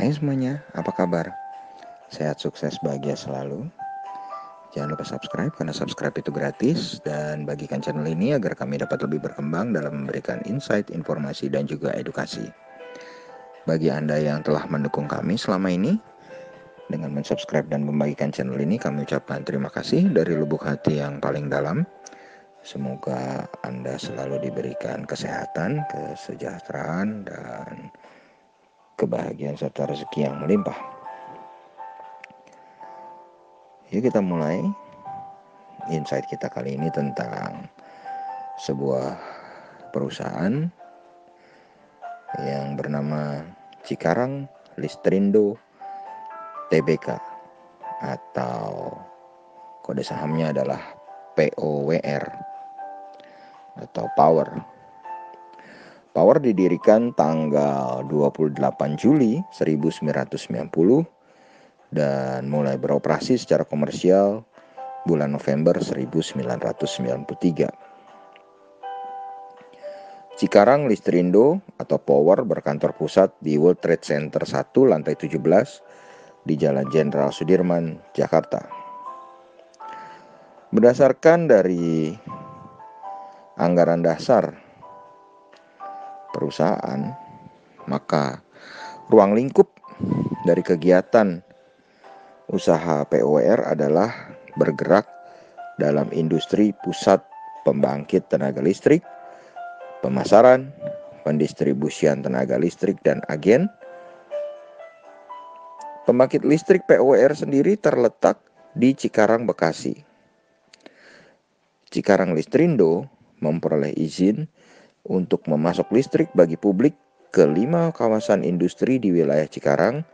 Hai semuanya, apa kabar? Sehat, sukses, bahagia selalu. Jangan lupa subscribe karena subscribe itu gratis. Dan bagikan channel ini agar kami dapat lebih berkembang dalam memberikan insight, informasi, dan juga edukasi. Bagi Anda yang telah mendukung kami selama ini dengan mensubscribe dan membagikan channel ini, kami ucapkan terima kasih dari lubuk hati yang paling dalam. Semoga Anda selalu diberikan kesehatan, kesejahteraan, dan kebahagiaan serta rezeki yang melimpah. Yuk kita mulai insight kita kali ini tentang sebuah perusahaan yang bernama Cikarang Listrindo Tbk atau kode sahamnya adalah POWR atau Power. Power didirikan tanggal 28 Juli 1990 dan mulai beroperasi secara komersial bulan November 1993. Cikarang Listrindo atau Power berkantor pusat di World Trade Center 1 lantai 17 di Jalan Jenderal Sudirman, Jakarta. Berdasarkan dari anggaran dasar perusahaan, maka ruang lingkup dari kegiatan usaha POWR adalah bergerak dalam industri pusat pembangkit tenaga listrik, pemasaran, pendistribusian tenaga listrik, dan agen. Pembangkit listrik POWR sendiri terletak di Cikarang, Bekasi. Cikarang Listrindo memperoleh izin untuk memasok listrik bagi publik ke 5 kawasan industri di wilayah Cikarang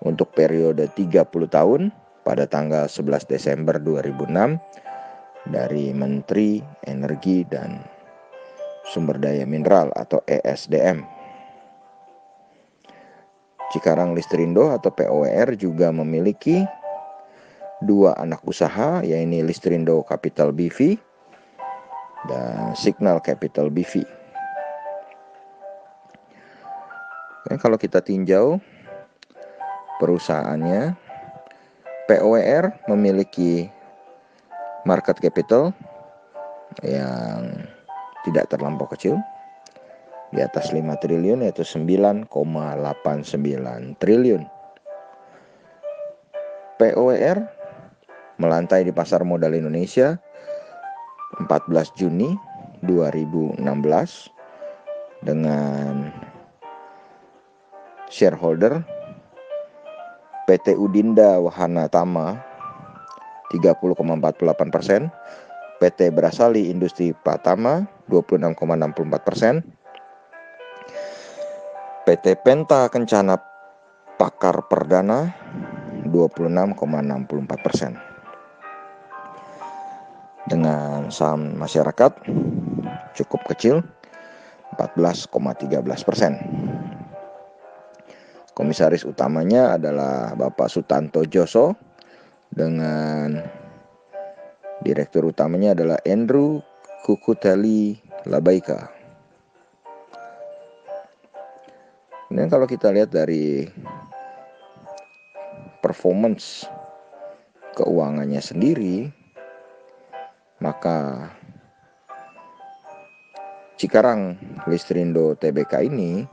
untuk periode 30 tahun pada tanggal 11 Desember 2006 dari Menteri Energi dan Sumber Daya Mineral atau ESDM. Cikarang Listrindo atau POWR juga memiliki 2 anak usaha, yaitu Listrindo Capital BV dan Signal Capital BV. Kalau kita tinjau perusahaannya, POWR memiliki market capital yang tidak terlampau kecil, di atas 5 triliun yaitu 9,89 triliun. POWR melantai di pasar modal Indonesia 14 Juni 2016 dengan shareholder PT Udinda Wahana Tama 30,48%, PT Brasali Industri Pratama 26,64%, PT Penta Kencana Pakar Perdana 26,64%. Dengan saham masyarakat cukup kecil 14,13%. Komisaris utamanya adalah Bapak Sutanto Joso dengan direktur utamanya adalah Andrew Kukuteli Labaika. Dan kalau kita lihat dari performance keuangannya sendiri, maka Cikarang Listrindo Tbk ini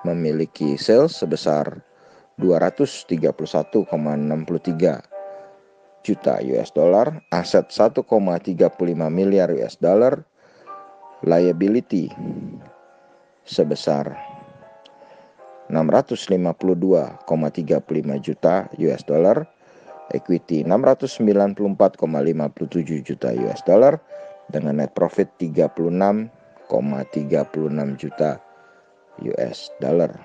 memiliki sales sebesar 231,63 juta US dollar, aset 1,35 miliar US dollar, liability sebesar 652,35 juta US dollar, equity 694,57 juta US dollar, dengan net profit 36,36 juta US dollar.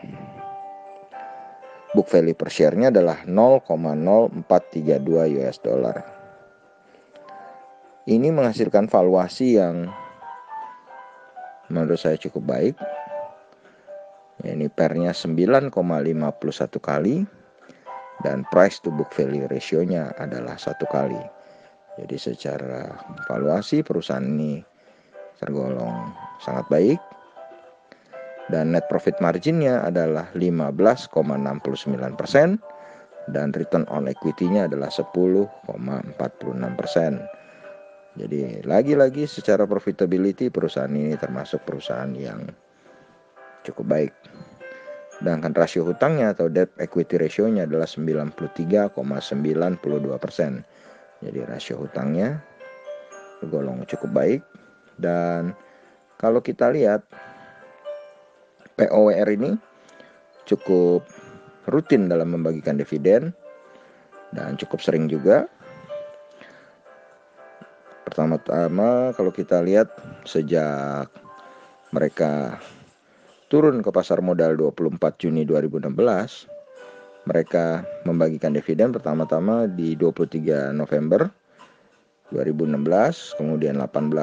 Book value per share-nya adalah 0,0432 US dollar. Ini menghasilkan valuasi yang menurut saya cukup baik. Ini PER-nya 9,51 kali dan price to book value ratio-nya adalah 1 kali. Jadi secara valuasi perusahaan ini tergolong sangat baik. dan net profit marginnya adalah 15,69% dan return on equity-nya adalah 10,46%. Jadi lagi-lagi secara profitability perusahaan ini termasuk perusahaan yang cukup baik. Sedangkan rasio hutangnya atau debt equity ratio-nya adalah 93,92%. Jadi rasio hutangnya tergolong cukup baik. Dan kalau kita lihat POWR ini cukup rutin dalam membagikan dividen dan cukup sering juga. Pertama-tama kalau kita lihat sejak mereka turun ke pasar modal 24 Juni 2016, mereka membagikan dividen pertama-tama di 23 November 2016, kemudian 18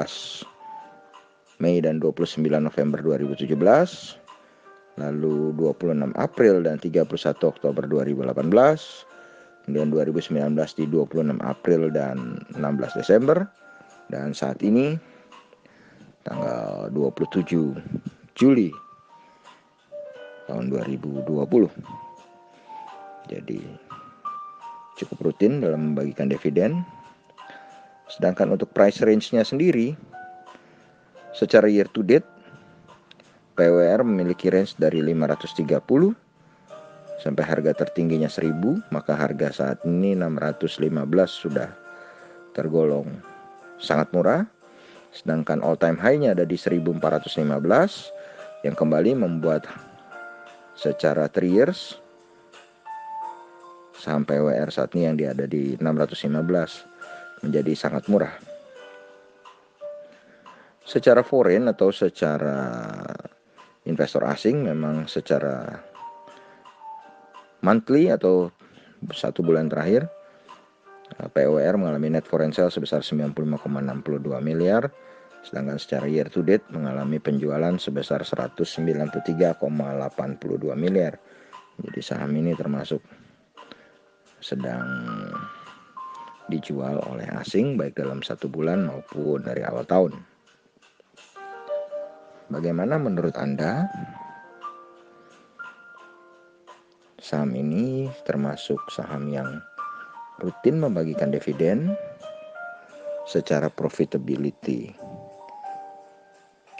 Mei dan 29 November 2017, lalu 26 April dan 31 Oktober 2018, kemudian 2019 di 26 April dan 16 Desember, dan saat ini tanggal 27 Juli tahun 2020. Jadi cukup rutin dalam membagikan dividen. Sedangkan untuk price range-nya sendiri, secara year to date POWR memiliki range dari 530 sampai harga tertingginya 1000, maka harga saat ini 615 sudah tergolong sangat murah. Sedangkan all time high-nya ada di 1415 yang kembali membuat secara 3 years saham POWR saat ini yang ada di 615 menjadi sangat murah. Secara foreign atau secara investor asing memang secara monthly atau 1 bulan terakhir POWR mengalami net foreign sale sebesar 95,62 miliar, sedangkan secara year to date mengalami penjualan sebesar 193,82 miliar. Jadi saham ini termasuk sedang dijual oleh asing baik dalam 1 bulan maupun dari awal tahun. Bagaimana menurut Anda? Saham ini termasuk saham yang rutin membagikan dividen, secara profitability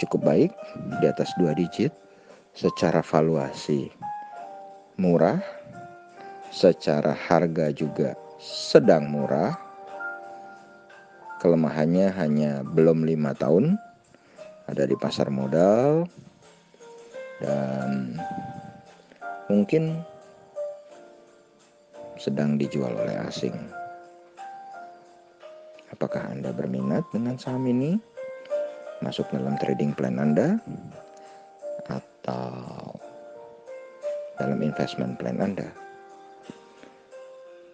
cukup baik di atas 2 digit, secara valuasi murah, secara harga juga sedang murah. Kelemahannya hanya belum 5 tahun ada di pasar modal dan mungkin sedang dijual oleh asing. Apakah Anda berminat dengan saham ini? Masuk dalam trading plan Anda atau dalam investment plan Anda?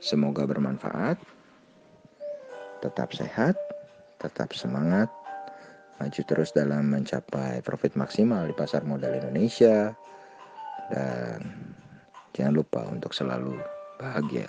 Semoga bermanfaat. Tetap sehat, tetap semangat, maju terus dalam mencapai profit maksimal di pasar modal Indonesia, dan jangan lupa untuk selalu bahagia.